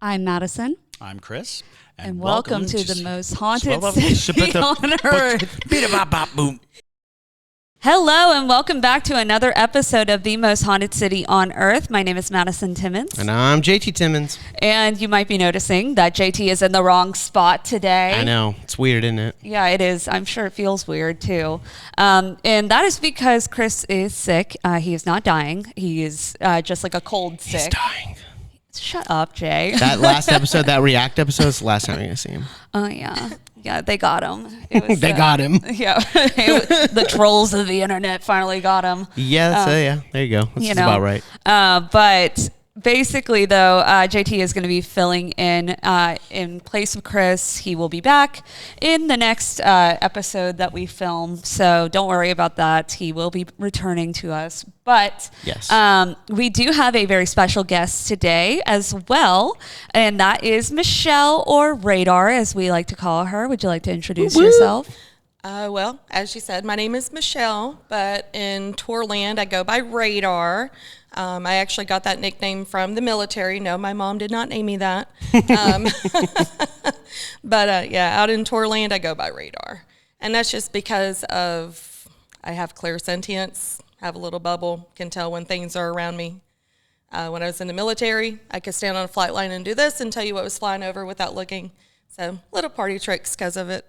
I'm Madison. I'm Chris. And welcome to the most haunted city on earth. Hello and welcome back to another episode of the most haunted city on earth. My name is Madison Timmons. And I'm JT Timmons. And you might be noticing that JT is in the wrong spot today. I know. It's weird, isn't it? Yeah, it is. I'm sure it feels weird too. And that is because Chris is sick. He is not dying. He is just like a cold sick. He's dying. Shut up, Jay. That last episode, that React episode, is the last time you're going to see him. Oh, yeah. Yeah, they got him. It was, they got him. Yeah. The trolls of the internet finally got him. Yeah, yeah. There you go. That's about right. But basically, though, JT is going to be filling in place of Chris. He will be back in the next episode that we film. So don't worry about that. He will be returning to us. But yes. We do have a very special guest today as well. And that is Michelle, or Radar, as we like to call her. Would you like to introduce yourself? Well, as you said, my name is Michelle, but in Tourland, I go by Radar. I actually got that nickname from the military. No, my mom did not name me that. But yeah, out in Tourland, I go by Radar. And that's just because I have clairsentience, have a little bubble, can tell when things are around me. When I was in the military, I could stand on a flight line and do this and tell you what was flying over without looking. So little party tricks because of it.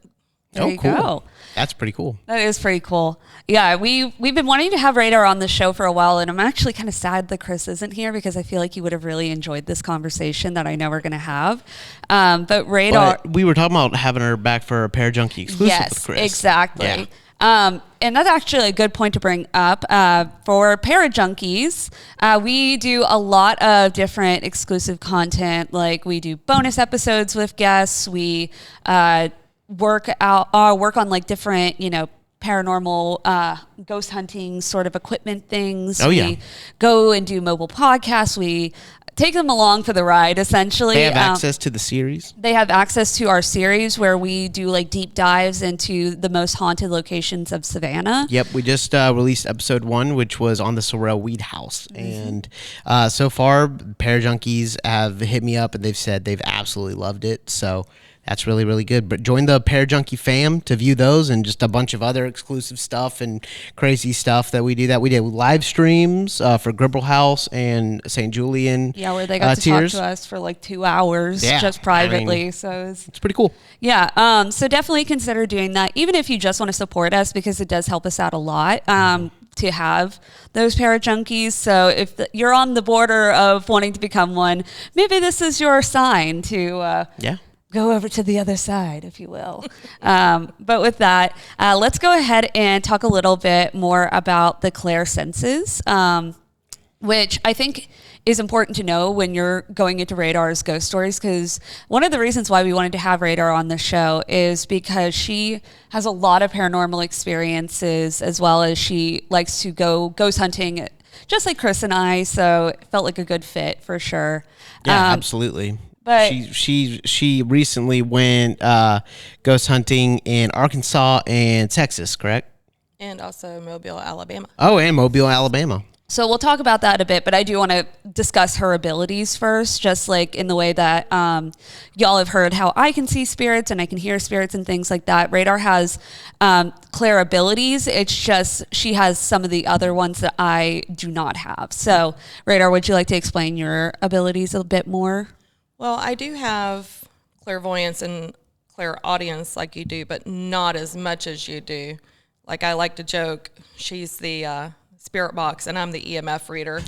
There you go. That's pretty cool. That is pretty cool. Yeah, we've been wanting to have Radar on the show for a while, and I'm actually kind of sad that Chris isn't here because I feel like he would have really enjoyed this conversation that I know we're going to have. But Radar... But we were talking about having her back for a Parajunkie exclusive with Chris. Yes, exactly. Yeah. And that's actually a good point to bring up. For Parajunkies, we do a lot of different exclusive content. Like we do bonus episodes with guests. We... work on like different, paranormal ghost hunting sort of equipment things. We go and do mobile podcasts. We take them along for the ride, essentially. They have access to the series? They have access to our series where we do like deep dives into the most haunted locations of Savannah. Yep, we just released episode 1, which was on the Sorrel Weed House. Mm-hmm. And so far, Parajunkies have hit me up and they've said they've absolutely loved it. So that's really, really good. But join the Parajunkie fam to view those and just a bunch of other exclusive stuff and crazy stuff that we do. We did live streams for Gribble House and St. Julian. Yeah, where they got to talk to us for like 2 hours just privately. So it's pretty cool. Yeah. So definitely consider doing that, even if you just want to support us, because it does help us out a lot. To have those Parajunkies. So if you're on the border of wanting to become one, maybe this is your sign to go over to the other side, if you will. But with that, let's go ahead and talk a little bit more about the clairsenses, which I think is important to know when you're going into Radar's ghost stories, because one of the reasons why we wanted to have Radar on the show is because she has a lot of paranormal experiences, as well as she likes to go ghost hunting, just like Chris and I, so it felt like a good fit for sure. Yeah, absolutely. But she recently went ghost hunting in Arkansas and Texas, correct? And also Mobile, Alabama. Oh, and Mobile, Alabama. So we'll talk about that a bit, but I do want to discuss her abilities first, just like in the way that y'all have heard how I can see spirits and I can hear spirits and things like that. Radar has clair abilities. It's just she has some of the other ones that I do not have. So Radar, would you like to explain your abilities a bit more? Well, I do have clairvoyance and clairaudience like you do, but not as much as you do. Like I like to joke, she's the spirit box and I'm the EMF reader.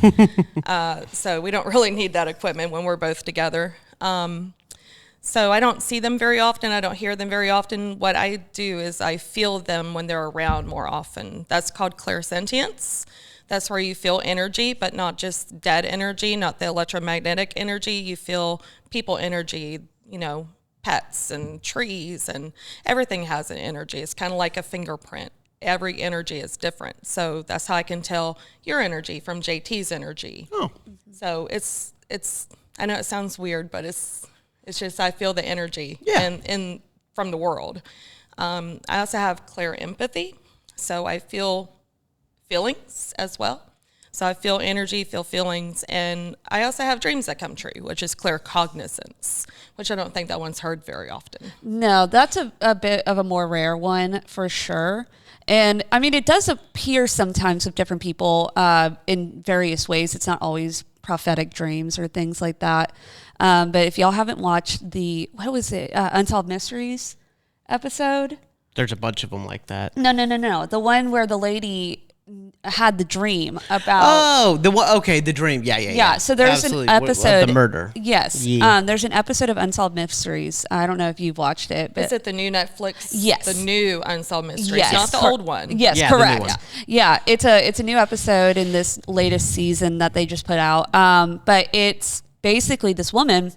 So we don't really need that equipment when we're both together. So I don't see them very often. I don't hear them very often. What I do is I feel them when they're around more often. That's called clairsentience. That's where you feel energy, but not just dead energy, not the electromagnetic energy. You feel people energy, pets and trees, and everything has an energy. It's kind of like a fingerprint. Every energy is different. So that's how I can tell your energy from JT's energy. Oh. So it's I know it sounds weird, but it's just I feel the energy and from the world. I also have clear empathy, so I feel feelings as well. So I feel energy, feel feelings, and I also have dreams that come true, which is claircognizance, which I don't think that one's heard very often. No, that's a bit of a more rare one for sure. And I mean, it does appear sometimes with different people in various ways. It's not always prophetic dreams or things like that. But if y'all haven't watched what was it, Unsolved Mysteries episode? There's a bunch of them like that. No. The one where the lady had the dream about. The dream. Yeah. So there's Absolutely. an episode. The murder. Yes. Yeah. There's an episode of Unsolved Mysteries. I don't know if you've watched it, but Is it the new Netflix? Yes. The new Unsolved Mysteries, Yes. not the old one. Yes, Yeah, the new correct. one. Yeah, it's a new episode in this latest season that they just put out. But it's basically this woman.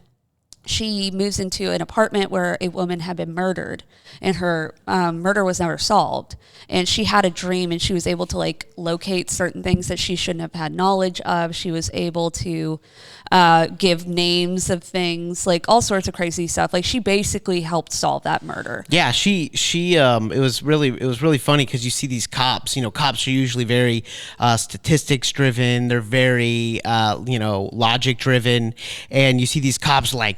She moves into an apartment where a woman had been murdered, and her murder was never solved. And she had a dream, and she was able to like locate certain things that she shouldn't have had knowledge of. She was able to give names of things, like all sorts of crazy stuff. Like she basically helped solve that murder. Yeah, she it was really funny because you see these cops. Cops are usually very statistics driven. They're very logic driven, and you see these cops like,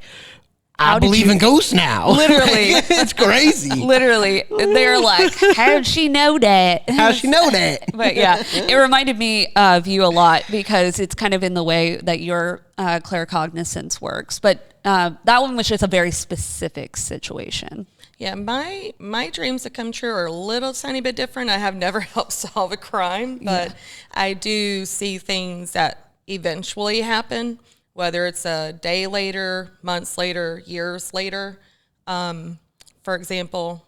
I believe in ghosts now. Literally. It's crazy. Literally, they're like, "How'd she know that? How'd she know that? But yeah, it reminded me of you a lot because it's kind of in the way that your claircognizance works. But that one was just a very specific situation. Yeah, my dreams that come true are a little tiny bit different. I have never helped solve a crime, but I do see things that eventually happen, whether it's a day later, months later, years later. For example,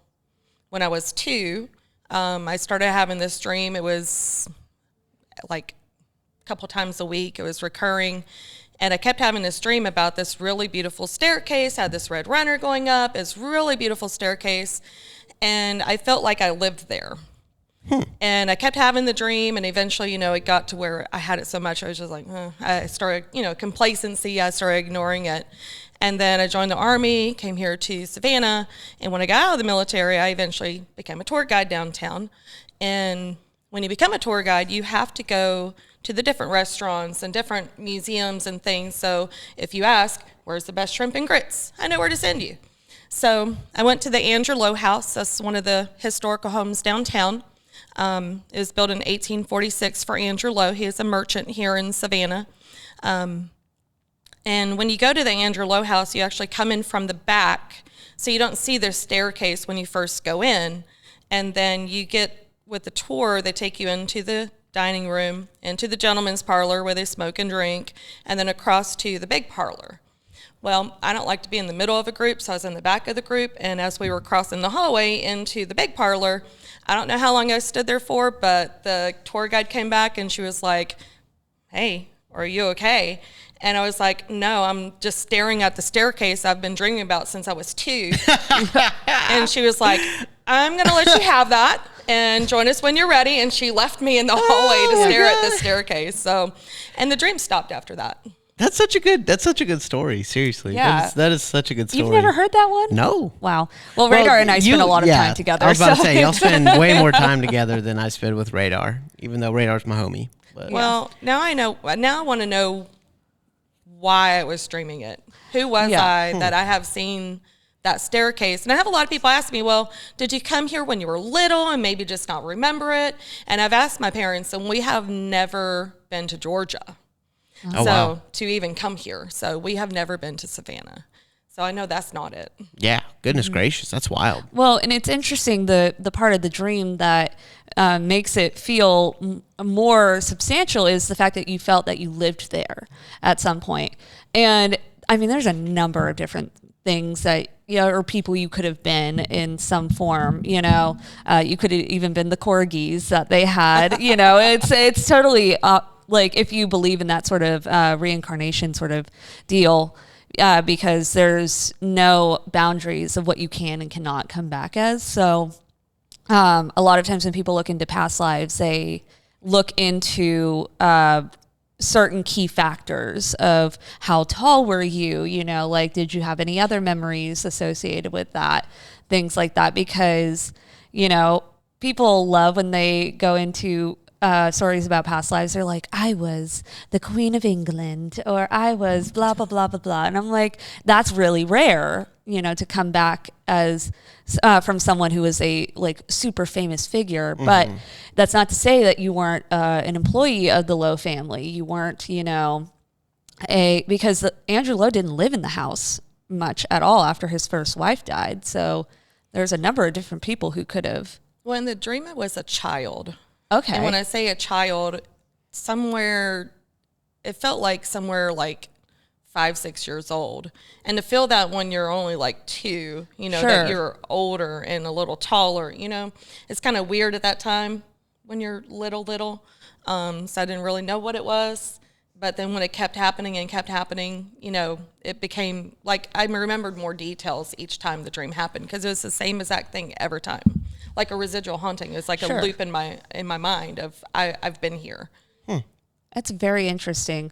when I was 2, I started having this dream. It was like a couple times a week. It was recurring. And I kept having this dream about this really beautiful staircase, had this red runner going up, this really beautiful staircase. And I felt like I lived there. And I kept having the dream, and eventually, it got to where I had it so much, I was just like, I started, complacency, I started ignoring it. And then I joined the Army, came here to Savannah, and when I got out of the military, I eventually became a tour guide downtown. And when you become a tour guide, you have to go to the different restaurants and different museums and things. So if you ask, where's the best shrimp and grits? I know where to send you. So I went to the Andrew Lowe House. That's one of the historical homes downtown. It was built in 1846 for Andrew Lowe. He is a merchant here in Savannah. And when you go to the Andrew Lowe House, you actually come in from the back, so you don't see their staircase when you first go in. And then you get, with the tour, they take you into the dining room, into the gentleman's parlor where they smoke and drink, and then across to the big parlor. Well, I don't like to be in the middle of a group, so I was in the back of the group, and as we were crossing the hallway into the big parlor, I don't know how long I stood there for, but the tour guide came back, and she was like, "Hey, are you okay?" And I was like, "No, I'm just staring at the staircase I've been dreaming about since I was 2. And she was like, "I'm going to let you have that and join us when you're ready." And she left me in the hallway to stare at the staircase. So, and the dream stopped after that. That's such a good story. Seriously. Yeah. That is such a good story. You've never heard that one? No. Wow. Well, Radar and I spend a lot of time together. I was about to say, y'all spend way more time together than I spend with Radar, even though Radar's my homie. But. Well, now I know. Now I want to know why I was dreaming it. Who was I that I have seen that staircase? And I have a lot of people ask me, well, did you come here when you were little and maybe just not remember it? And I've asked my parents, and we have never been to Georgia. Oh, wow. To even come here. So we have never been to Savannah. So I know that's not it. Yeah. Goodness gracious. That's wild. Well, and it's interesting, the part of the dream that makes it feel more substantial is the fact that you felt that you lived there at some point. And I mean, there's a number of different things that, or people you could have been in some form, you could have even been the corgis that they had, it's totally like if you believe in that sort of reincarnation sort of deal, because there's no boundaries of what you can and cannot come back as. So a lot of times when people look into past lives, they look into certain key factors of how tall were you, like did you have any other memories associated with that, things like that, because, people love when they go into stories about past lives, they're like, I was the Queen of England, or I was blah, blah, blah, blah, blah. And I'm like, that's really rare, to come back as from someone who was a like super famous figure. But that's not to say that you weren't an employee of the Lowe family. You weren't, because Andrew Lowe didn't live in the house much at all after his first wife died. So there's a number of different people who could have. Well, in the dream, it was a child. Okay. And when I say a child, it felt like somewhere like 5-6 years old. And to feel that when you're only like 2, Sure. that you're older and a little taller, it's kind of weird at that time when you're little. So I didn't really know what it was. But then when it kept happening, it became like I remembered more details each time the dream happened because it was the same exact thing every time. Like a residual haunting. It was like Sure. a loop in my mind of I've been here. That's very interesting.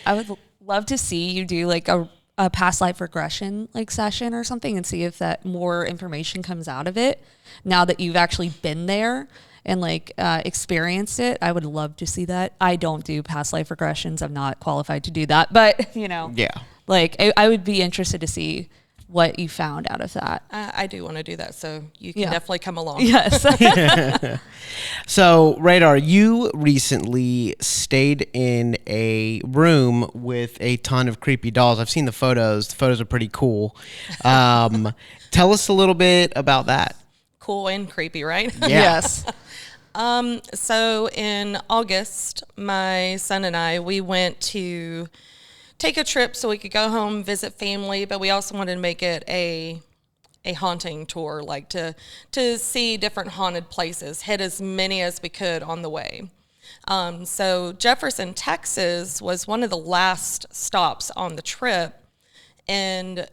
I would love to see you do like a past life regression like session or something and see if that more information comes out of it now that you've actually been there and like experienced it. I would love to see that. I don't do past life regressions. I'm not qualified to do that, but Yeah. like I would be interested to see what you found out of that. I do want to do that, so you can Yeah. definitely come along. Yes. So, Radar, you recently stayed in a room with a ton of creepy dolls. I've seen the photos. The photos are pretty cool. Tell us a little bit about that. Cool and creepy, right? Yeah. Yes. So in August, my son and I, we went to take a trip so we could go home, visit family, but we also wanted to make it a haunting tour, like to see different haunted places, hit as many as we could on the way. So Jefferson, Texas was one of the last stops on the trip, and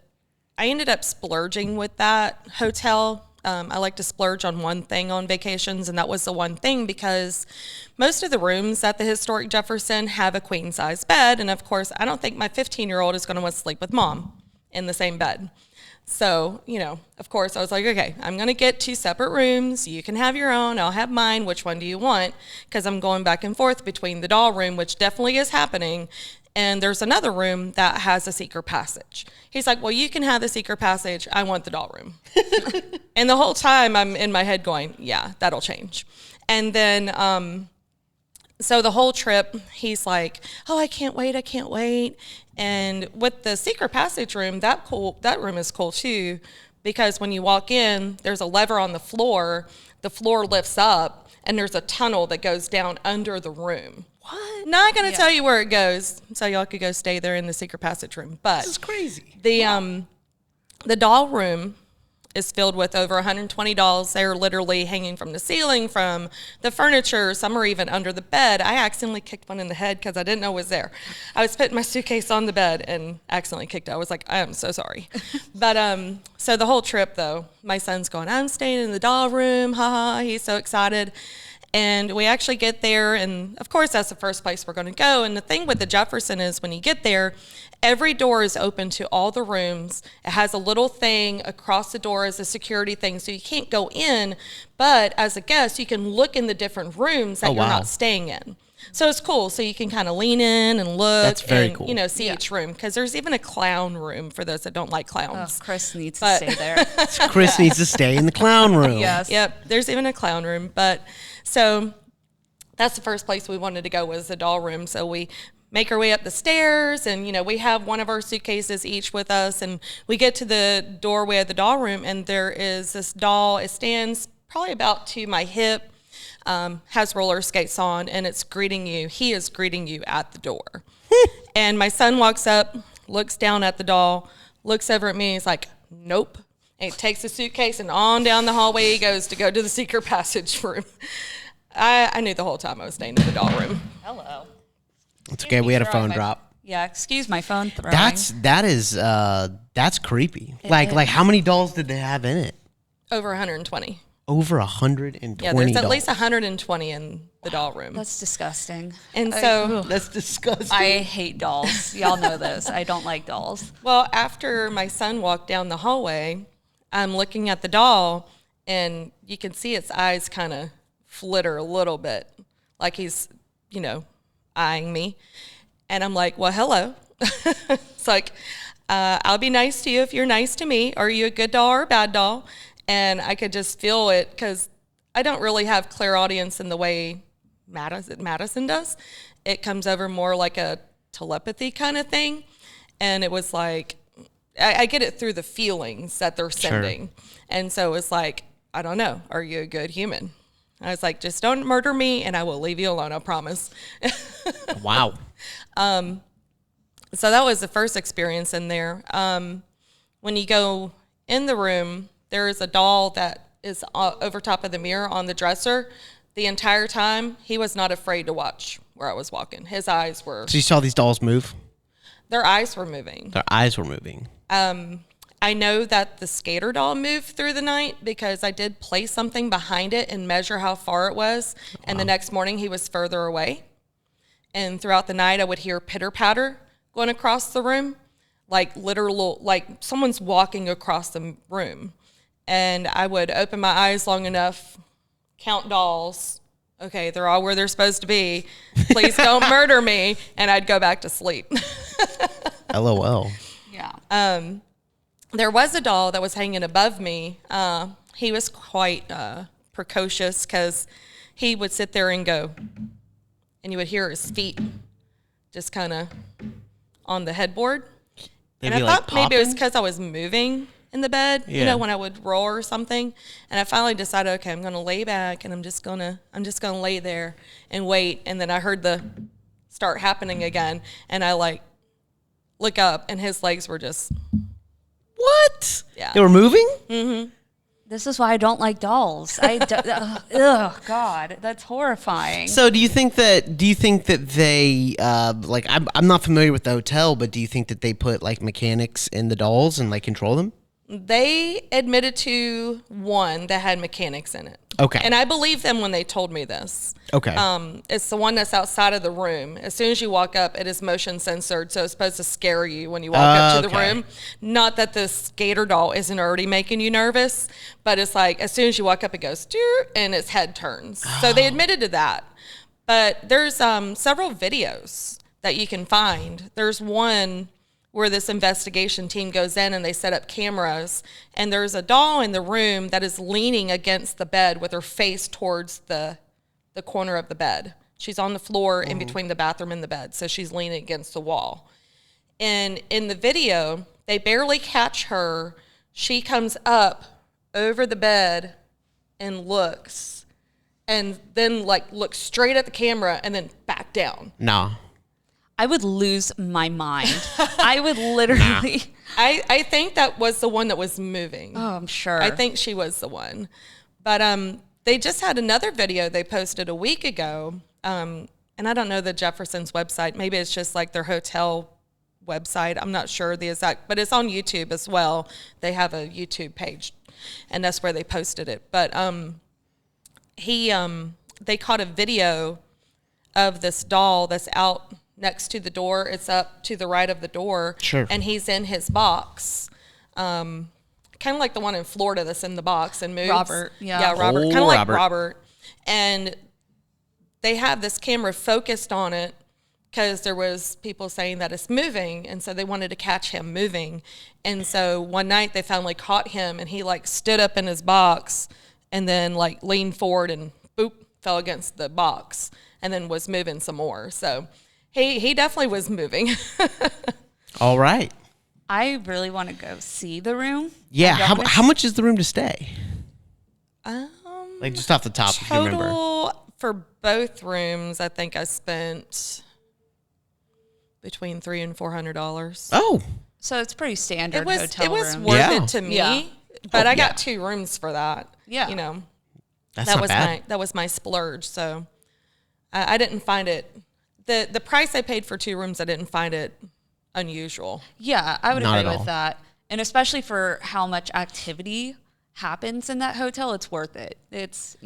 I ended up splurging with that hotel. I like to splurge on one thing on vacations, and that was the one thing because most of the rooms at the historic Jefferson have a queen-size bed, and of course, I don't think my 15-year-old is going to want to sleep with mom in the same bed. So, of course, I was like, okay, I'm going to get 2 separate rooms. You can have your own. I'll have mine. Which one do you want? Because I'm going back and forth between the doll room, which definitely is happening, and there's another room that has a secret passage. He's like, well, you can have the secret passage. I want the doll room. And the whole time I'm in my head going, yeah, that'll change. And then, so the whole trip, he's like, oh, I can't wait. And with the secret passage room, that room is cool too, because when you walk in, there's a lever on the floor lifts up, and there's a tunnel that goes down under the room. What? Not going to tell you where it goes, so y'all could go stay there in the secret passage room. But This is crazy. The doll room is filled with over 120 dolls. They're literally hanging from the ceiling, from the furniture. Some are even under the bed. I accidentally kicked one in the head because I didn't know it was there. I was putting my suitcase on the bed and accidentally kicked it. I was like, I am so sorry. But so the whole trip, though, my son's going, I'm staying in the doll room. Ha ha. He's so excited. And we actually get there, and of course, that's the first place we're going to go. And the thing with the Jefferson is when you get there, every door is open to all the rooms. It has a little thing across the door as a security thing, so you can't go in. But as a guest, you can look in the different rooms that you're not staying in. So it's cool. So you can kind of lean in and look. That's very and, cool. See each room. Because there's even a clown room for those that don't like clowns. Oh, Chris needs to stay there. Chris needs to stay in the clown room. Yes. Yep, there's even a clown room. But so that's the first place we wanted to go was the doll room. So we make our way up the stairs, and we have one of our suitcases each with us, and we get to the doorway of the doll room, and there is this doll. It stands probably about to my hip, has roller skates on, and it's greeting you. He is greeting you at the door. And my son walks up, looks down at the doll, looks over at me. He's like, nope. And he takes the suitcase, and on down the hallway he goes to go to the secret passage room. I knew the whole time I was staying in the doll room. Hello. It's okay. We had a phone drop. Yeah, excuse my phone throwing. That's creepy. Like how many dolls did they have in it? Over 120. Over 120. Yeah, there's at dolls. least 120 in the doll room. That's disgusting. And so, That's disgusting. I hate dolls. Y'all know this. I don't like dolls. well, after my son walked down the hallway, I'm looking at the doll, and you can see its eyes kind of flitter a little bit. like he's, eyeing me. And I'm like, well, hello. It's like, I'll be nice to you if you're nice to me. Are you a good doll or a bad doll? And I could just feel it because I don't really have clairaudience in the way Madison does. It comes over more like a telepathy kind of thing. And it was like, I get it through the feelings that they're sending. Sure. And so it's like, I don't know, are you a good human? I was like, just don't murder me and I will leave you alone, I promise. Wow. So that was the first experience in there. When you go in the room, there is a doll that is over top of the mirror on the dresser. The entire time, he was not afraid to watch where I was walking. His eyes were... So you saw these dolls move? Their eyes were moving. Their eyes were moving. I know that the skater doll moved through the night because I did place something behind it and measure how far it was. Wow. And the next morning, he was further away. And throughout the night, I would hear pitter-patter going across the room, like literal, like someone's walking across the room. And I would open my eyes long enough, count dolls. Okay, they're all where they're supposed to be. Please don't murder me. And I'd go back to sleep. LOL. Yeah. There was a doll that was hanging above me. He was quite precocious because he would sit there and go, and you would hear his feet just kind of on the headboard. And I thought maybe it was because I was moving in the bed, when I would roar or something. And I finally decided, okay, I'm going to lay back and I'm just going to lay there and wait. And then I heard the start happening again. And I look up and his legs were just... What? Yeah. They were moving? Mm-hmm. This is why I don't like dolls. Oh God, that's horrifying. So do you think that they I'm not familiar with the hotel, but do you think that they put like mechanics in the dolls and like control them? They admitted to one that had mechanics in it. Okay. And I believe them when they told me this. Okay. It's the one that's outside of the room. As soon as you walk up, it is motion censored, so it's supposed to scare you when you walk up to the room. Not that the skater doll isn't already making you nervous, but it's like as soon as you walk up, it goes, and its head turns. So they admitted to that. But there's several videos that you can find. There's one where this investigation team goes in and they set up cameras, and there's a doll in the room that is leaning against the bed with her face towards the corner of the bed. She's on the floor in between the bathroom and the bed, so she's leaning against the wall. And in the video, they barely catch her. She comes up over the bed and looks, and then looks straight at the camera and then back down. No. I would lose my mind. I would literally. I think that was the one that was moving. Oh, I'm sure. I think she was the one. But they just had another video they posted a week ago. And I don't know the Jefferson's website. Maybe it's just like their hotel website. I'm not sure the exact, but it's on YouTube as well. They have a YouTube page, and that's where they posted it. But they caught a video of this doll that's out next to the door. It's up to the right of the door. Sure. And he's in his box. Kind of like the one in Florida that's in the box and moves. Robert. Yeah, Robert. Kind of like Robert. And they have this camera focused on it because there was people saying that it's moving. And so they wanted to catch him moving. And so one night they finally caught him, and he stood up in his box and then leaned forward and boop, fell against the box and then was moving some more. So he definitely was moving. All right. I really want to go see the room. Yeah. How much is the room to stay? Just off the top, if you remember. Total for both rooms, I think I spent between $300 and $400. Oh. So it's pretty standard hotel room. It was room. worth it to me. Yeah. But I got 2 rooms for that. Yeah. That's not bad. That was my splurge. So I didn't find it. The price I paid for 2 rooms, I didn't find it unusual. Yeah, I would Not agree at all. with that. And especially for how much activity happens in that hotel, it's worth it. It's,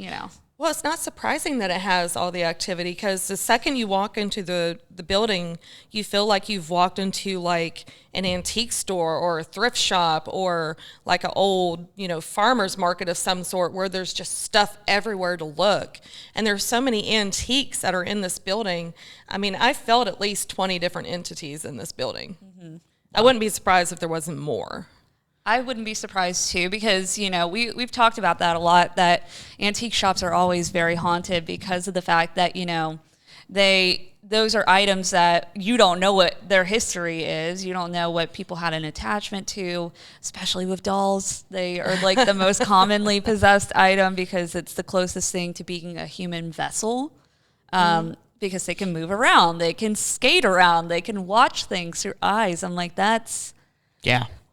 Well, it's not surprising that it has all the activity, because the second you walk into the building, you feel like you've walked into like an antique store or a thrift shop or like an old, farmer's market of some sort, where there's just stuff everywhere to look. And there's so many antiques that are in this building. I mean, I felt at least 20 different entities in this building. Mm-hmm. I wouldn't be surprised if there wasn't more. I wouldn't be surprised too, because we've talked about that a lot, that antique shops are always very haunted because of the fact that those are items that you don't know what their history is. You don't know what people had an attachment to, especially with dolls. They are like the most commonly possessed item because it's the closest thing to being a human vessel. Because they can move around, they can skate around, they can watch things through eyes. I'm like, that's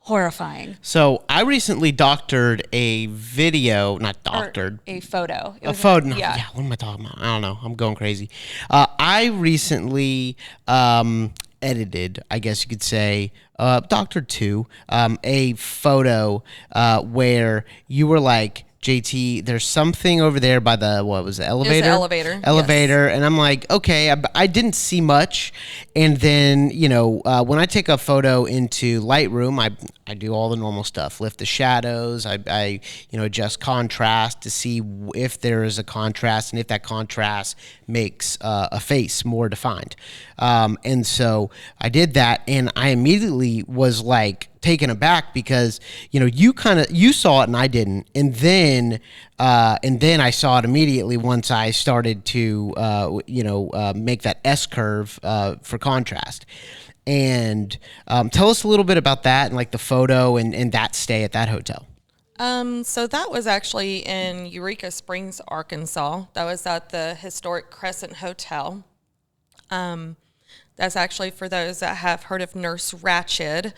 horrifying. So I recently doctored a video, not doctored. Or a photo. A photo. No, yeah. What am I talking about? I don't know. I'm going crazy. I recently edited, I guess you could say, doctored too, a photo where you were like, JT, there's something over there by the, what was the elevator? It was the Elevator. Yes. And I'm like, okay, I didn't see much. And then, when I take a photo into Lightroom, I do all the normal stuff, lift the shadows, I adjust contrast to see if there is a contrast and if that contrast makes a face more defined. And so I did that, and I immediately was like taken aback because you saw it and I didn't, and then I saw it immediately once I started to make that S curve for contrast. And tell us a little bit about that and like the photo and that stay at that hotel. So that was actually in Eureka Springs, Arkansas. That was at the historic Crescent Hotel. That's actually for those that have heard of Nurse Ratched.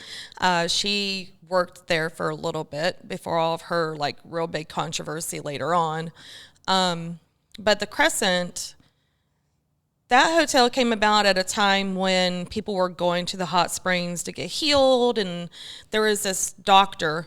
She worked there for a little bit before all of her like real big controversy later on. But the Crescent, that hotel came about at a time when people were going to the hot springs to get healed, and there was this doctor.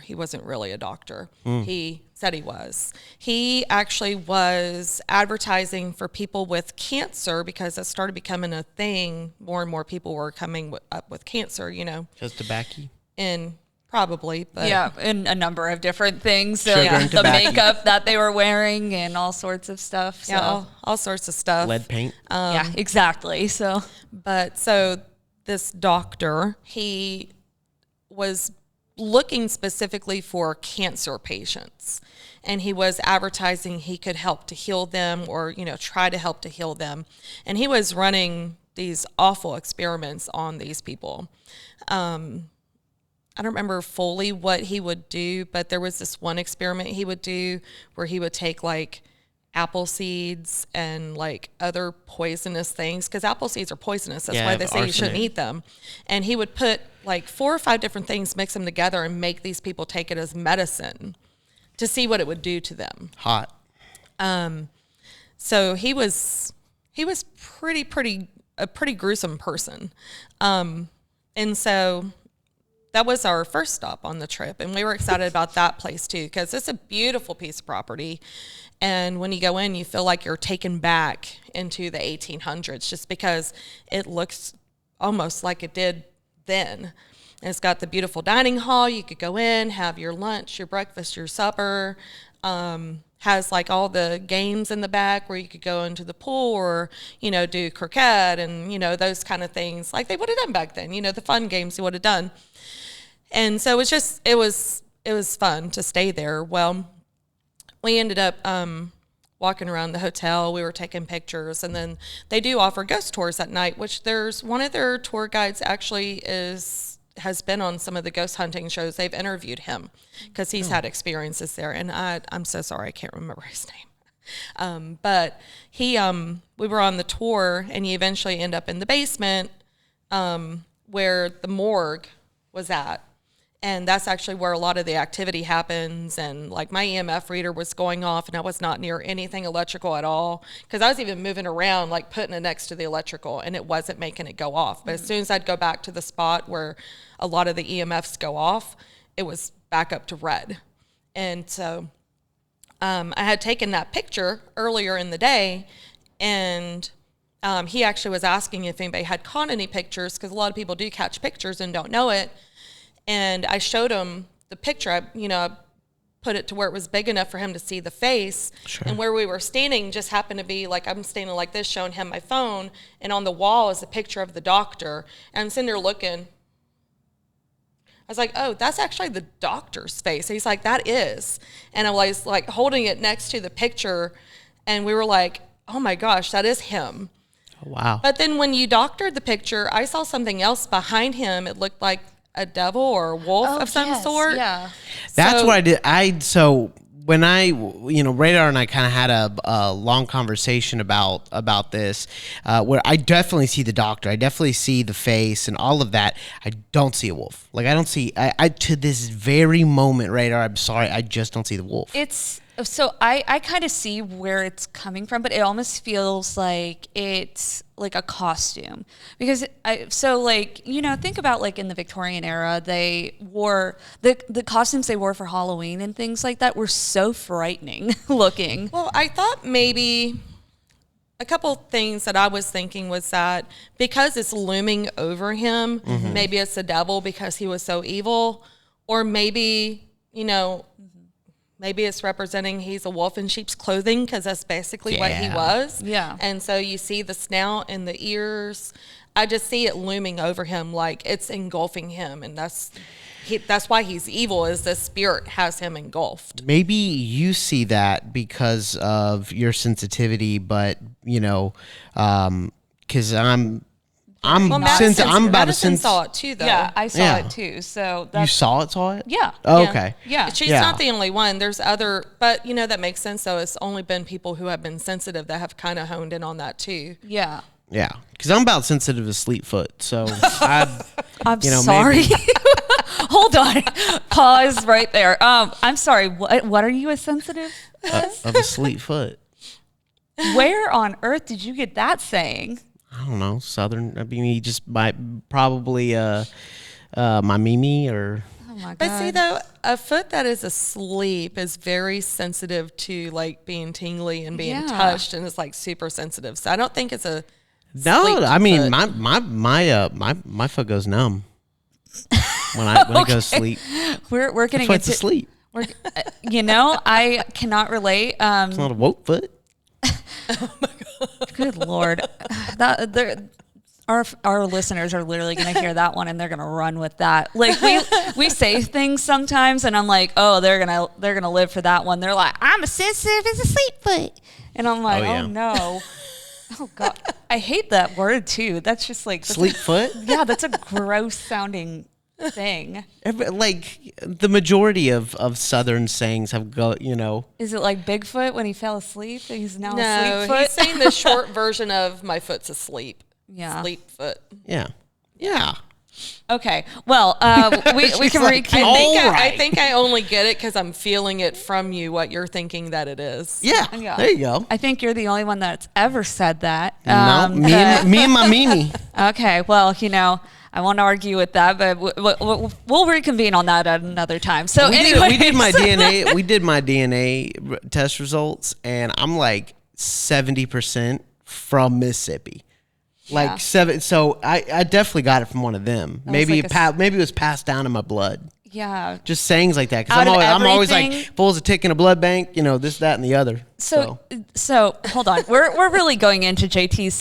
He wasn't really a doctor. He said he was. He actually was advertising for people with cancer because it started becoming a thing. More and more people were coming up with cancer, Just tobacco? And probably, but yeah, and a number of different things. So, Sugar and the tobacco. makeup that they were wearing and all sorts of stuff. So. yeah, all sorts of stuff. Lead paint? Yeah, exactly. So This doctor, he was looking specifically for cancer patients, and he was advertising he could help to heal them or try to help to heal them, and he was running these awful experiments on these people. I don't remember fully what he would do, but there was this one experiment he would do where he would take like apple seeds and like other poisonous things, because apple seeds are poisonous. That's why they say you shouldn't eat them. And he would put like 4 or 5 different things, mix them together, and make these people take it as medicine to see what it would do to them. Hot. So he was a pretty gruesome person. And so that was our first stop on the trip, and we were excited about that place too, because it's a beautiful piece of property. And when you go in, you feel like you're taken back into the 1800s just because it looks almost like it did then. And it's got the beautiful dining hall. You could go in, have your lunch, your breakfast, your supper. Has like all the games in the back where you could go into the pool or, do croquet and, those kind of things like they would have done back then, the fun games they would have done. And so it was fun to stay there. Well, we ended up walking around the hotel. We were taking pictures, and then they do offer ghost tours at night, which there's one of their tour guides actually has been on some of the ghost hunting shows. They've interviewed him because he's had experiences there, and I'm so sorry I can't remember his name. But we were on the tour, and you eventually end up in the basement where the morgue was at. And that's actually where a lot of the activity happens. And like my EMF reader was going off, and I was not near anything electrical at all, because I was even moving around, like putting it next to the electrical, and it wasn't making it go off. But as soon as I'd go back to the spot where a lot of the EMFs go off, it was back up to red. And so I had taken that picture earlier in the day, and he actually was asking if anybody had caught any pictures, because a lot of people do catch pictures and don't know it. And I showed him the picture. I put it to where it was big enough for him to see the face. Sure. And where we were standing just happened to be like, I'm standing like this, showing him my phone, and on the wall is a picture of the doctor. And I'm sitting there looking. I was like, oh, that's actually the doctor's face. And he's like, that is. And I was like holding it next to the picture, and we were like, oh my gosh, that is him. Wow. But then when you doctored the picture, I saw something else behind him. It looked like a devil or a wolf of some sort. Yeah. That's what I did. So when Radar and I kind of had a long conversation about this, where I definitely see the doctor, I definitely see the face and all of that. I don't see a wolf. Like I don't see. I to this very moment, Radar. I'm sorry, I just don't see the wolf. So I kind of see where it's coming from, but it almost feels like it's like a costume, because think about like in the Victorian era, they wore the costumes they wore for Halloween and things like that were so frightening looking. Well, I thought maybe a couple things that I was thinking was that because it's looming over him, maybe it's the devil because he was so evil, or maybe, maybe it's representing he's a wolf in sheep's clothing, because that's basically what he was. Yeah. And so you see the snout and the ears. I just see it looming over him, like it's engulfing him. And that's why he's evil, is the spirit has him engulfed. Maybe you see that because of your sensitivity, but, because Madison saw it too, though. Yeah, I saw it too. So you saw it? Yeah. Oh, okay. Yeah. She's not the only one. There's other, but that makes sense. So it's only been people who have been sensitive that have kind of honed in on that too. Yeah. Yeah, because I'm about sensitive to sleep foot, so I'm sorry. Hold on. Pause right there. I'm sorry. What are you a sensitive of a sleep foot. Where on earth did you get that saying? I don't know, Southern. I mean, he just probably my Mimi or. Oh my God. But see, though, a foot that is asleep is very sensitive to like being tingly and being touched, and it's like super sensitive. So I don't think it's a. No, I mean my foot goes numb when it goes sleep. We're getting into sleep. I cannot relate. It's not a woke foot. Oh my God. Good Lord. Our listeners are literally going to hear that one and they're going to run with that. Like we say things sometimes and I'm like, oh, they're going to live for that one. They're like, I'm as sensitive as a sleep foot. And I'm like, oh no. Oh God. I hate that word too. That's just like sleep foot. Yeah. That's a gross sounding thing. Like the majority of Southern sayings have Is it like Bigfoot when he fell asleep? He's now no, asleep foot? he's saying the short version of my foot's asleep. Yeah. Sleep foot. Yeah. Yeah. Okay. Well, we can I think I only get it because I'm feeling it from you, what you're thinking that it is. Yeah. There you go. I think you're the only one that's ever said that. No, me and my Mimi. Okay. Well, I won't argue with that, but we'll reconvene on that at another time. So anyway, we did my DNA. We did my DNA test results, and I'm like 70% from Mississippi. Like 7. So I definitely got it from one of them. Maybe it was passed down in my blood. Yeah. Just sayings like that. Because I'm always like, bulls a tick in a blood bank, this, that, and the other. So hold on. We're really going into JT's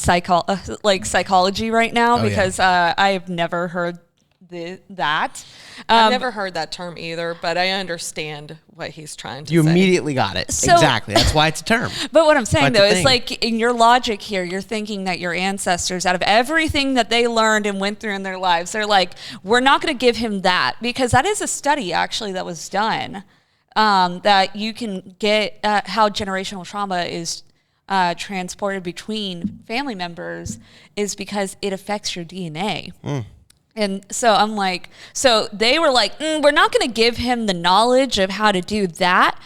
psychology right now because I've never heard that. I've never heard that term either, but I understand what he's trying to say. You immediately got it. Exactly. That's why it's a term. But what I'm saying, though, is like in your logic here, you're thinking that your ancestors, out of everything that they learned and went through in their lives, they're like, we're not going to give him that, because that is a study actually that was done, that you can get how generational trauma is transported between family members is because it affects your DNA. And so I'm like, so they were like, we're not going to give him the knowledge of how to do that,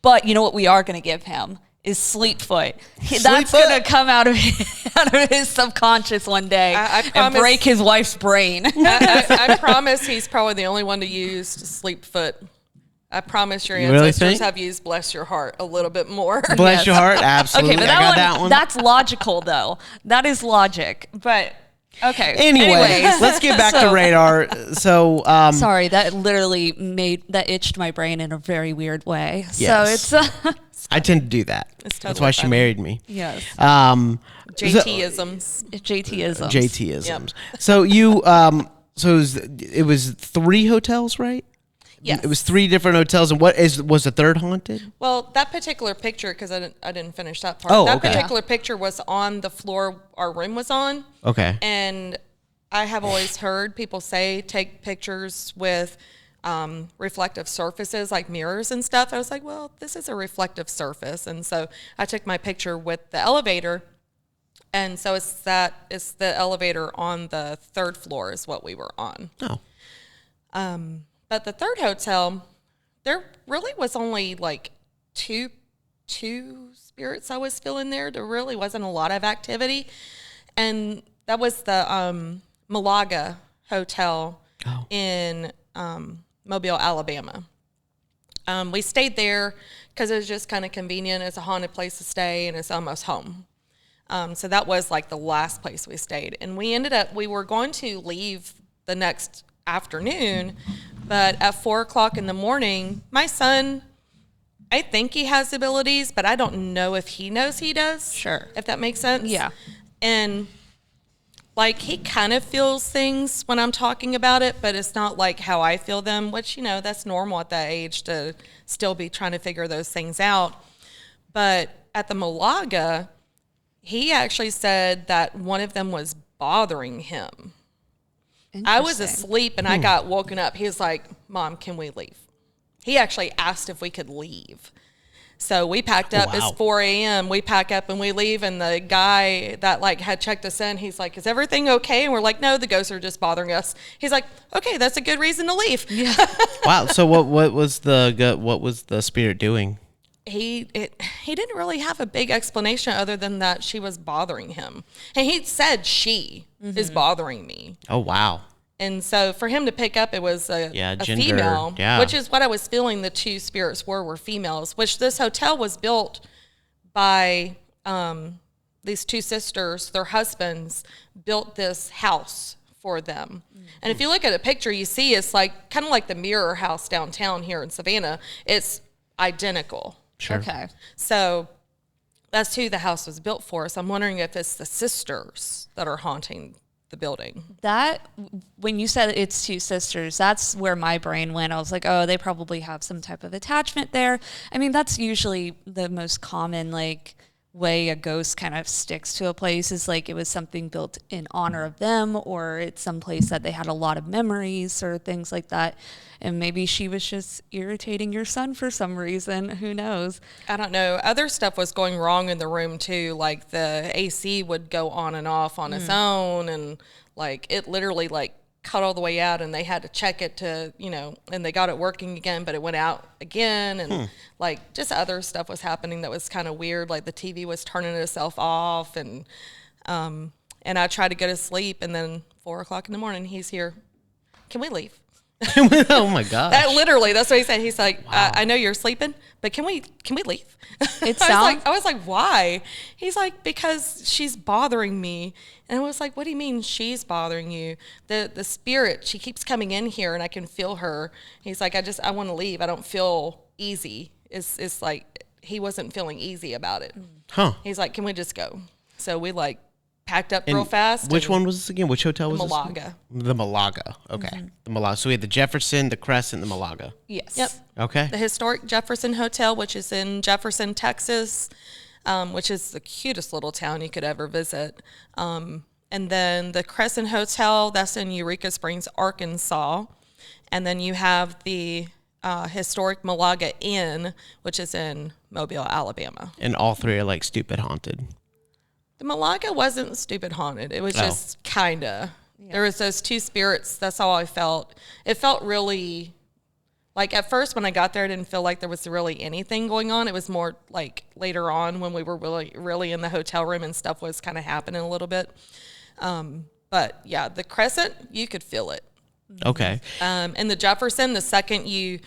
but you know what we are going to give him is Sleepfoot. That's going to come out of his subconscious one day and break his wife's brain. I promise he's probably the only one to use Sleepfoot I promise your You really ancestors think? have used "Bless Your Heart" a little bit more. Bless your heart, absolutely. Okay, but I got that one. that's logical, though. That is logic. But, okay. Anyways, let's get back to radar. So, Sorry, that literally that itched my brain in a very weird way. Yes. So it's, I tend to do that. It's That's totally why she funny. married me. yes, JT-isms. JTism. JTisms. Yep. So you, so it was 3 hotels, right? Yes. It was 3 different hotels, and was the third haunted? Well, that particular picture, because I didn't finish that part. Oh, that okay. particular picture was on the floor our room was on. Okay. And I have always heard people say take pictures with reflective surfaces like mirrors and stuff. I was like, well, this is a reflective surface. And so I took my picture with the elevator. And so it's the elevator on the 3rd floor is what we were on. Oh. But the 3rd hotel, there really was only like two spirits I was feeling there. There really wasn't a lot of activity. And that was the Malaga Hotel in Mobile, Alabama. We stayed there because it was just kind of convenient. It's a haunted place to stay, and it's almost home. So that was like the last place we stayed. And we were going to leave the next afternoon, but at 4 o'clock in the morning, my son, I think he has abilities, but I don't know if he knows he does. Sure. If that makes sense. Yeah. And like he kind of feels things when I'm talking about it, but it's not like how I feel them, which, that's normal at that age to still be trying to figure those things out. But at the Malaga, he actually said that one of them was bothering him. I was asleep and I got woken up. He was like, Mom, can we leave? He actually asked if we could leave. So we packed up. Wow. It's 4 a.m. We pack up and we leave. And the guy that had checked us in, he's like, is everything okay? And we're like, no, the ghosts are just bothering us. He's like, okay, that's a good reason to leave. Yeah. Wow. So what was the spirit doing? He didn't really have a big explanation other than that she was bothering him. And he said she is bothering me. Oh, wow. And so for him to pick up, it was a gender, female, yeah. which is what I was feeling the 2 spirits were females, which this hotel was built by these 2 sisters. Their husbands built this house for them. And if you look at a picture, you see it's like kind of like the Mirror House downtown here in Savannah. It's identical. Sure. Okay. So that's who the house was built for. So I'm wondering if it's the sisters that are haunting the building. That, when you said it's 2 sisters, that's where my brain went. I was like, oh, they probably have some type of attachment there. I mean, that's usually the most common, way a ghost kind of sticks to a place is it was something built in honor of them, or it's some place that they had a lot of memories or things like that. And maybe she was just irritating your son for some reason. Who knows? I don't know. Other stuff was going wrong in the room too. Like the AC would go on and off on its own, and it literally cut all the way out, and they had to check it to, and they got it working again, but it went out again, and just other stuff was happening that was kind of weird. Like the TV was turning itself off, and I tried to go to sleep, and then 4 o'clock in the morning, he's here. Can we leave? Oh my gosh. That's what he said. He's like, wow. I know you're sleeping, but can we leave? I was like, why? He's like, because she's bothering me. And I was like, what do you mean she's bothering you? The spirit, she keeps coming in here and I can feel her. He's like, I want to leave. I don't feel easy. It's like, he wasn't feeling easy about it. Huh. He's like, can we just go? So we packed up real fast. Which one was this again? Which hotel was this? Malaga. The Malaga. Okay. The Malaga. So we had the Jefferson, the Crescent, the Malaga. Yes. Yep. Okay. The historic Jefferson Hotel, which is in Jefferson, Texas, which is the cutest little town you could ever visit. And then the Crescent Hotel, that's in Eureka Springs, Arkansas. And then you have the historic Malaga Inn, which is in Mobile, Alabama. And all 3 are stupid haunted. The Malaga wasn't stupid haunted. It was just kind of. Yeah. There was those 2 spirits. That's all I felt. It felt really, at first when I got there, I didn't feel like there was really anything going on. It was more later on when we were really, really in the hotel room and stuff was kind of happening a little bit. But yeah, the Crescent, you could feel it. Okay. And the Jefferson, the second I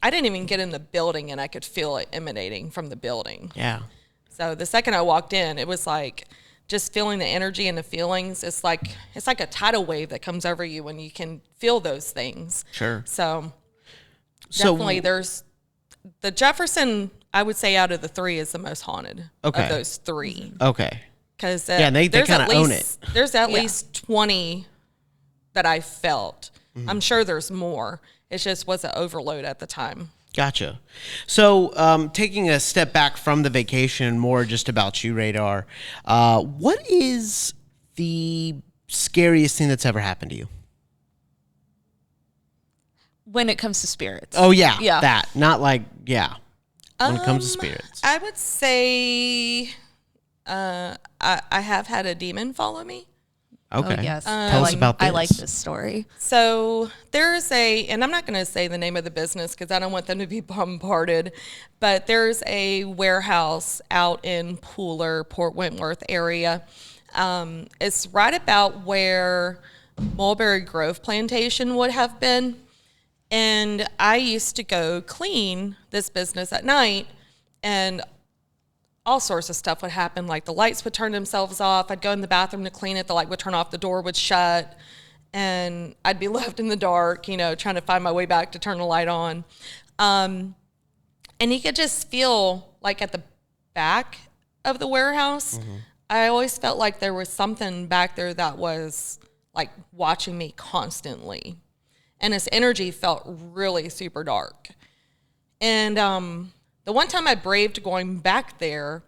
didn't even get in the building and I could feel it emanating from the building. Yeah. So the second I walked in, it was like just feeling the energy and the feelings. It's like a tidal wave that comes over you when you can feel those things. Sure. So definitely there's the Jefferson, I would say out of the three is the most haunted of those three. Okay. Because they kind of own it. There's at least 20 that I felt. I'm sure there's more. It just was an overload at the time. Gotcha. So taking a step back from the vacation, more just about you, Radar, what is the scariest thing that's ever happened to you? When it comes to spirits. Oh, yeah. Yeah. That. Not like, yeah. When it comes to spirits. I would say I have had a demon follow me. Okay. Oh, yes. Tell us about this. I like this story. So there's and I'm not going to say the name of the business because I don't want them to be bombarded, but there's a warehouse out in Pooler, Port Wentworth area. It's right about where Mulberry Grove Plantation would have been. And I used to go clean this business at night, and all sorts of stuff would happen. Like the lights would turn themselves off. I'd go in the bathroom to clean it. The light would turn off. The door would shut. And I'd be left in the dark, trying to find my way back to turn the light on. And you could just feel like at the back of the warehouse, I always felt like there was something back there that was like watching me constantly. And this energy felt really super dark. And the one time I braved going back there,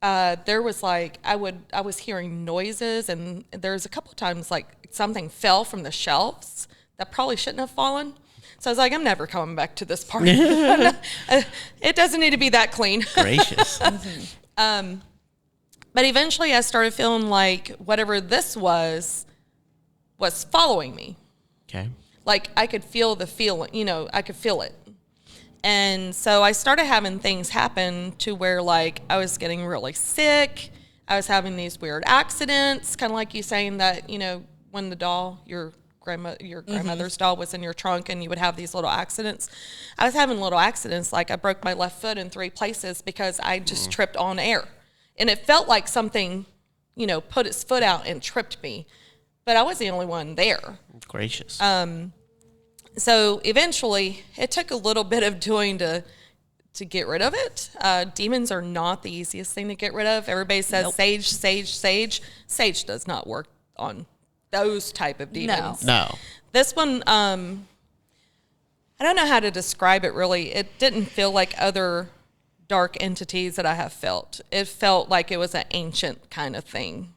there was like I was hearing noises, and there was a couple of times like something fell from the shelves that probably shouldn't have fallen. So I was like, I'm never coming back to this park. It doesn't need to be that clean. Gracious. But eventually I started feeling like whatever this was following me. Okay. Like I could feel the feeling, I could feel it. And so I started having things happen to where like I was getting really sick. I was having these weird accidents, kind of like you saying that, when the doll, your grandmother's doll was in your trunk and you would have these little accidents. I was having little accidents. Like I broke my left foot in 3 places because I just tripped on air. And it felt like something, put its foot out and tripped me. But I was the only one there. Gracious. So eventually, it took a little bit of doing to get rid of it. Demons are not the easiest thing to get rid of. Everybody says sage, sage, sage. Sage does not work on those type of demons. No. This one, I don't know how to describe it really. It didn't feel like other dark entities that I have felt. It felt like it was an ancient kind of thing.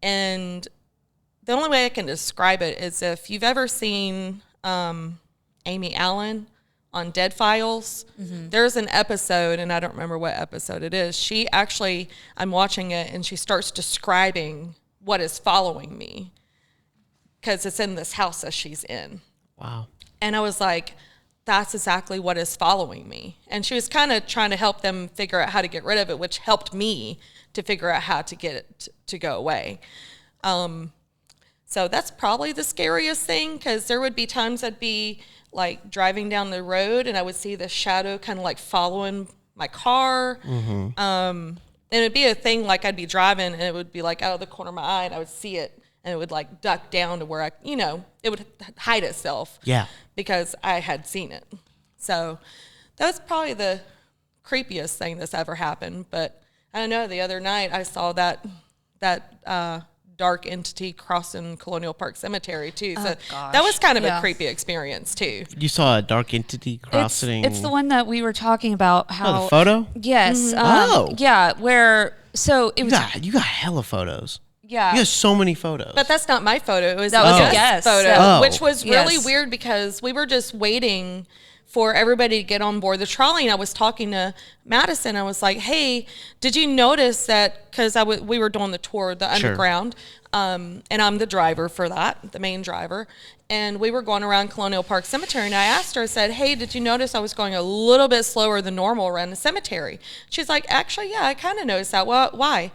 And the only way I can describe it is if you've ever seen Amy Allen on Dead Files. There's an episode, and I don't remember what episode it is. She actually, I'm watching it, and she starts describing what is following me because it's in this house that she's in. Wow. And I was like, that's exactly what is following me. And she was kind of trying to help them figure out how to get rid of it, which helped me to figure out how to get it to go away. So that's probably the scariest thing, because there would be times I'd be like driving down the road and I would see the shadow kind of like following my car. And it'd be a thing like I'd be driving and it would be like out of the corner of my eye and I would see it and it would like duck down to where it would hide itself. Yeah. Because I had seen it. So that was probably the creepiest thing that's ever happened. But I don't know, the other night I saw that dark entity crossing Colonial Park Cemetery too. So that was kind of a creepy experience too. You saw a dark entity crossing. It's the one that we were talking about. How the photo? Yes. Oh. Yeah. Where it was. You got hella photos. Yeah. You have so many photos. But that's not my photo. It was That was a a guest guest. photo, Oh. which was really Yes. weird because we were just waiting for everybody to get on board the trolley. And I was talking to Madison. I was like, hey, did you notice that? Because we were doing the tour, the underground, and I'm the driver for that, the main driver. And we were going around Colonial Park Cemetery. And I asked her, I said, hey, did you notice I was going a little bit slower than normal around the cemetery? She's like, actually, yeah, I kind of noticed that. Well, why?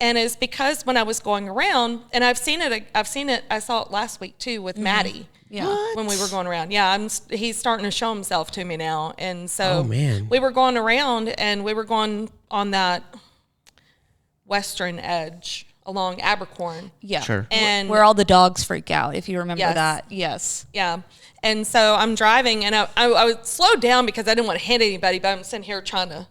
And it's because when I was going around, and I saw it last week too with Maddie. Yeah. What? When we were going around. Yeah, he's starting to show himself to me now. And so Oh, man. we were going around, and we were going on that western edge along Abercorn. Yeah. Sure. And where all the dogs freak out, if you remember Yes. that. Yes. yeah. And so I'm driving, and I would slow down because I didn't want to hit anybody, but I'm sitting here trying to,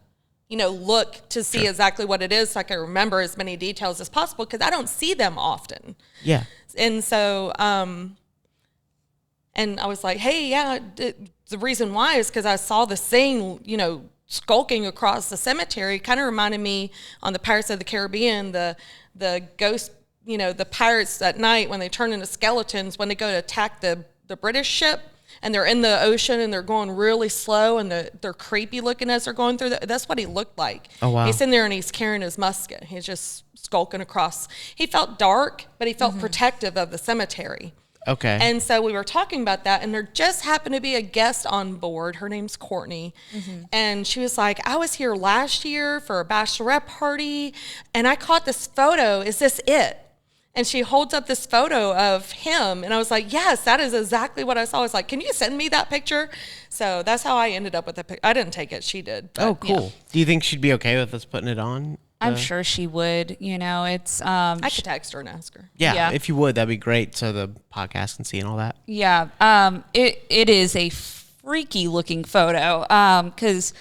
look to see exactly what it is so I can remember as many details as possible because I don't see them often. Yeah. And so, and I was like, hey, yeah, the reason why is because I saw the thing, skulking across the cemetery. Kind of reminded me on the Pirates of the Caribbean, the ghost, the pirates at night when they turn into skeletons, when they go to attack the British ship and they're in the ocean and they're going really slow and they're creepy looking as they're going through. That's what he looked like. Oh, wow. He's in there and he's carrying his musket. He's just skulking across. He felt dark, but he felt protective of the cemetery. Okay. And so we were talking about that, and there just happened to be a guest on board. Her name's Courtney. And she was like, I was here last year for a bachelorette party, and I caught this photo. Is this it? And she holds up this photo of him, and I was like, yes, that is exactly what I saw. I was like, can you send me that picture? So that's how I ended up with the picture. I didn't take it. She did. But, Oh, cool. Do you think she'd be okay with us putting it on? I'm sure she would. It's I could text her and ask her. Yeah, Yeah. if you would, that'd be great. So the podcast can see and all that. yeah. It is a freaky looking photo. Because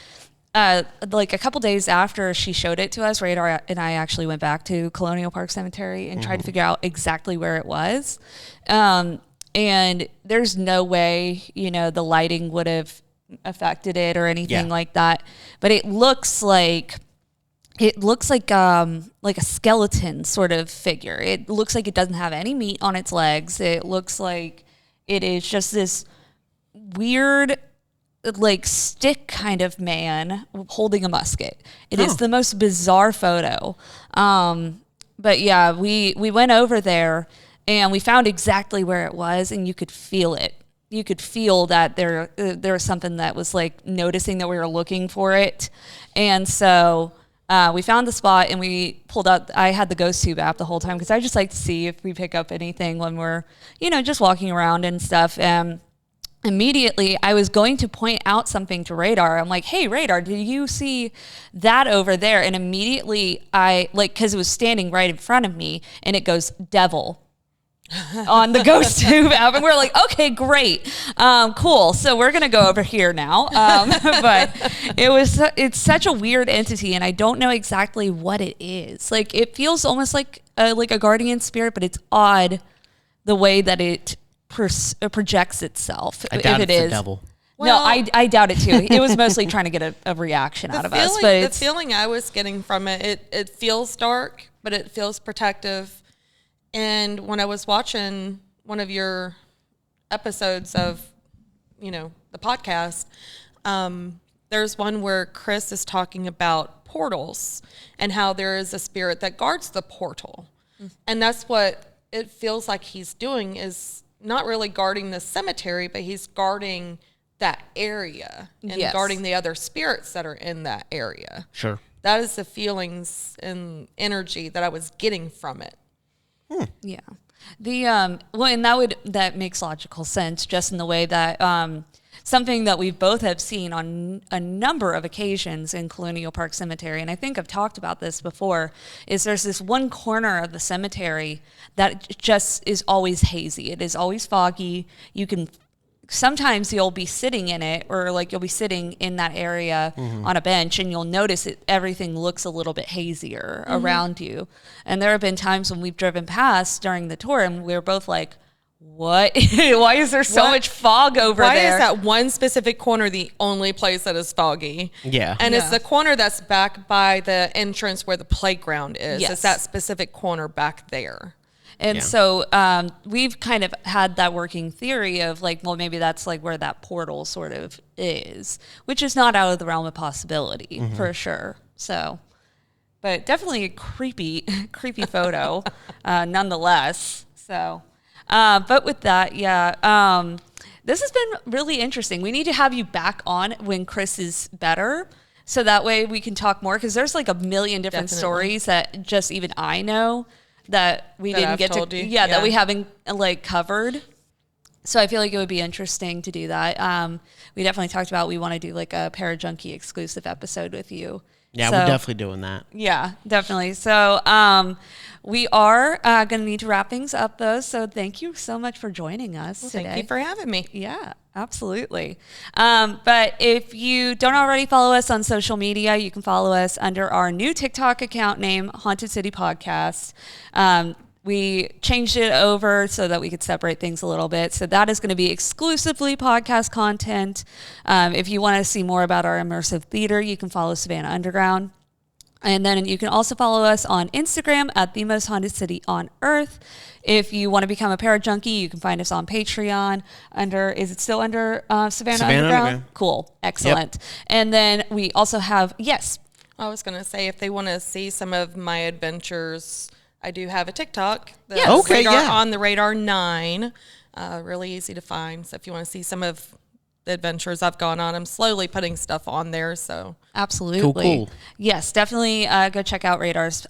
like a couple days after she showed it to us, Radar and I actually went back to Colonial Park Cemetery and tried to figure out exactly where it was. And there's no way, the lighting would have affected it or anything like that. But it looks like a skeleton sort of figure. It looks like it doesn't have any meat on its legs. It looks like it is just this weird, like stick kind of man holding a musket. It is the most bizarre photo. But yeah, we went over there and we found exactly where it was, and you could feel it. You could feel that there was something that was like noticing that we were looking for it. And so we found the spot and we pulled out. I had the ghost tube app the whole time because I just like to see if we pick up anything when we're, just walking around and stuff. Immediately, I was going to point out something to Radar. I'm like, hey, Radar, did you see that over there? And immediately because it was standing right in front of me, and it goes, devil. On the ghost tube app, and we're like, okay, great, cool. So we're gonna go over here now. But it's such a weird entity, and I don't know exactly what it is. Like, it feels almost like a guardian spirit, but it's odd the way that it projects itself. I doubt if it's it the is. devil. No, I doubt it too. It was mostly trying to get a reaction out of us. But the feeling I was getting from it feels dark, but it feels protective. And when I was watching one of your episodes of, the podcast, there's one where Chris is talking about portals and how there is a spirit that guards the portal. And that's what it feels like he's doing, is not really guarding the cemetery, but he's guarding that area and guarding the other spirits that are in that area. Sure. That is the feelings and energy that I was getting from it. Yeah. And that makes logical sense, just in the way that something that we both have seen on a number of occasions in Colonial Park Cemetery, and I think I've talked about this before, is there's this one corner of the cemetery that just is always hazy. It is always foggy. Sometimes you'll be sitting in it, or like you'll be sitting in that area on a bench, and you'll notice everything looks a little bit hazier around you. And there have been times when we've driven past during the tour, and we were both like, what? Why is there so much fog over there? Why is that one specific corner the only place that is foggy? Yeah. And it's the corner that's back by the entrance where the playground is. Yes. It's that specific corner back there. And so we've kind of had that working theory of like, well, maybe that's like where that portal sort of is, which is not out of the realm of possibility for sure. So, but definitely a creepy photo nonetheless. So, but with that, this has been really interesting. We need to have you back on when Chris is better, So that way we can talk more, because there's like a million different Definitely. stories that just even I know that we That didn't I've get told to, you. that Yeah. we haven't like covered. So I feel like it would be interesting to do that. We definitely talked about we want to do like a Parajunkie exclusive episode with you. Yeah, So- we're definitely doing that. Yeah, definitely. So we are going to need to wrap things up, though. So thank you so much for joining us today. Thank you for having me. Yeah, absolutely. But if you don't already follow us on social media, you can follow us under our new TikTok account name, Haunted City Podcast. We changed it over so that we could separate things a little bit. So that is going to be exclusively podcast content. If you want to see more about our immersive theater, you can follow Savannah Underground. And then you can also follow us on Instagram at The Most Haunted City on Earth. If you want to become a Parajunkie, you can find us on Patreon is it still under Savannah Underground? Cool. Excellent. And then we also have, I was going to say, if they want to see some of my adventures, I do have a TikTok. Yes. Okay, On the Radar 9. Really easy to find. So if you want to see some of the adventures I've gone on, I'm slowly putting stuff on there. So absolutely. Cool. Yes, definitely go check out Radar's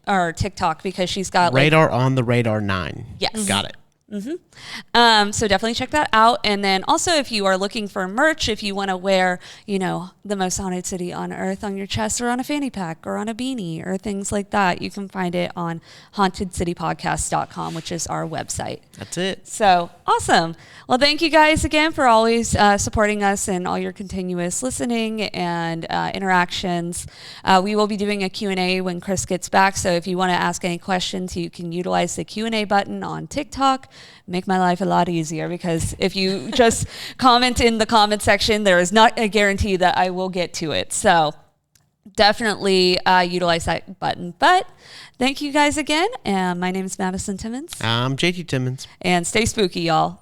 or TikTok, because she's got Radar on the Radar 9. Yes. Got it. So definitely check that out. And then also, if you are looking for merch, if you want to wear, the most haunted city on earth on your chest, or on a fanny pack, or on a beanie, or things like that, you can find it on hauntedcitypodcast.com, which is our website. That's it. So awesome. Well, thank you guys again for always supporting us and all your continuous listening and interactions. We will be doing a Q&A when Chris gets back. So if you want to ask any questions, you can utilize the Q&A button on TikTok. Make my life a lot easier, because if you just comment in the comment section, there is not a guarantee that I will get to it. So definitely utilize that button. But thank you guys again. And my name is Madison Timmons. I'm JT Timmons. And stay spooky, y'all.